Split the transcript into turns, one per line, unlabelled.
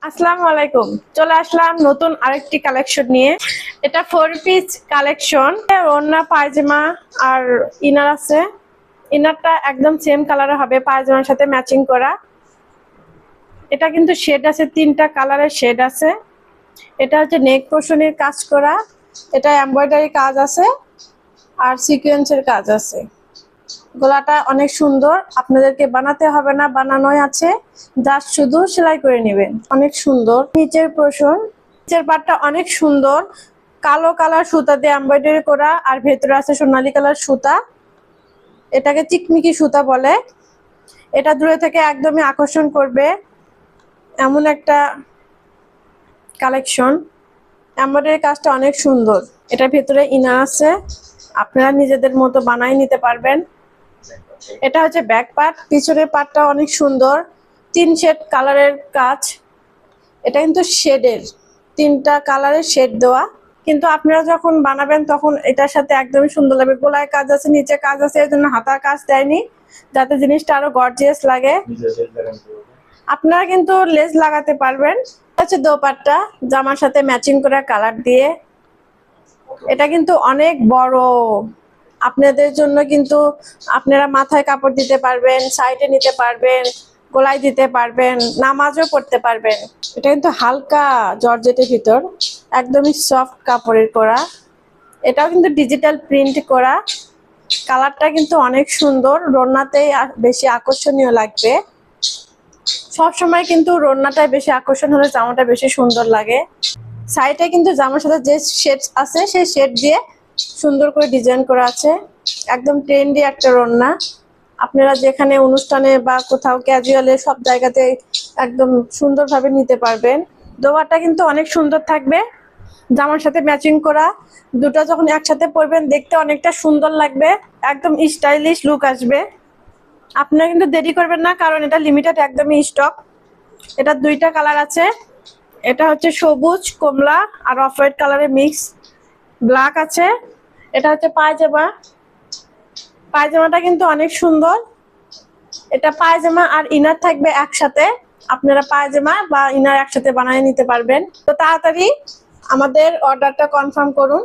আসসালামু আলাইকুম। চলে আসলাম নতুন আরেকটি কালেকশন নিয়ে। এটা 4 পিস কালেকশন। ওড়না, পায়জামা আর ইনার আছে। ইনারটা একদম সেম কালারে হবে, পায়জামার সাথে ম্যাচিং করা। এটা কিন্তু শেড আছে, 3টা কালারের শেড আছে। এটা হচ্ছে নেক পোর্শনের কাজ করা। এটা এমব্রয়ডারি কাজ আছে আর সিকোয়েন্সের কাজ আছে। গলাটা অনেক সুন্দর, আপনাদেরকে বানাতে হবে না, বানানোই আছে, জাস্ট শুধু সেলাই করে নেবেন। অনেক সুন্দর নিচের পোর্শন, নিচের পাটটা অনেক সুন্দর, কালো কালার সুতা দিয়ে এমব্রয়ডারি করা আর ভেতরে আছে সোনালী কালার সুতা। এটাকে চিকমিকি সুতা বলে। এটা দূরে থেকে একদমই আকর্ষণ করবে এমন একটা কালেকশন। এমব্রয়ডারি কাজটা অনেক সুন্দর। এটার ভেতরে ইনা আছে, আপনারা নিজেদের মতো বানাই নিতে পারবেন। এটা হচ্ছে ব্যাক পার্ট, পিছনের পার্টটা অনেক সুন্দর, 3 শেড কালারের কাজ। এটা কিন্তু শেডের, 3টা কালারের শেড দেওয়া। কিন্তু আপনারা যখন বানাবেন তখন এটার সাথে একদমই সুন্দর লাগবে। গলায় কাজ আছে, নিচে কাজ আছে, এর জন্য হাতার কাজ দেয়নি, যাতে জিনিসটা আরো গর্জিয়াস লাগে। আপনারা কিন্তু লেস লাগাতে পারবেন। হচ্ছে দোপাট্টা, জামার সাথে ম্যাচিং করা কালার দিয়ে। এটা কিন্তু অনেক বড়, আপনাদের জন্য কিন্তু আপনারা মাথায় কাপড় দিতে পারবেন, সাইডে নিতে পারবেন, গলায় দিতে পারবেন, নামাজও পড়তে পারবেন। এটা কিন্তু হালকা জর্জেটের ভিতর, একদমই সফট কাপড়ের করা। এটাও কিন্তু ডিজিটাল প্রিন্ট করা। কালারটা কিন্তু অনেক সুন্দর, রোনাতেই বেশি আকর্ষণীয় লাগবে। সবসময় কিন্তু রোনাটাই বেশি আকর্ষণ হলে জামাটা বেশি সুন্দর লাগে। সাইডে কিন্তু জামার সাথে যে শেড আছে সেই শেড দিয়ে সুন্দর করে ডিজাইন করা আছে। একদম ট্রেন্ডি একটা ওড়না, আপনারা যেখানে অনুষ্ঠানে বা কোথাও ক্যাজুয়ালে সব জায়গাতে একদম সুন্দরভাবে নিতে পারবেন। দোপাট্টা কিন্তু অনেক সুন্দর থাকবে, জামার সাথে ম্যাচিং করা। দুটো যখন একসাথে পরবেন দেখতে অনেকটা সুন্দর লাগবে, একদম স্টাইলিশ লুক আসবে। আপনারা কিন্তু দেরি করবেন না, কারণ এটা লিমিটেড একদমই স্টক। এটা 2টা কালার আছে। এটা হচ্ছে সবুজ কমলা আর অফ হোয়াইট কালারের মিক্স, ব্ল্যাক আছে। এটা হচ্ছে পায়জামা, পায়জামাটা কিন্তু অনেক সুন্দর। এটা পায়জামা আর ইনার থাকবে একসাথে, আপনারা পায়জামা বা ইনার একসাথে বানিয়ে নিতে পারবেন। তো তাড়াতাড়ি আমাদের অর্ডারটা কনফার্ম করুন।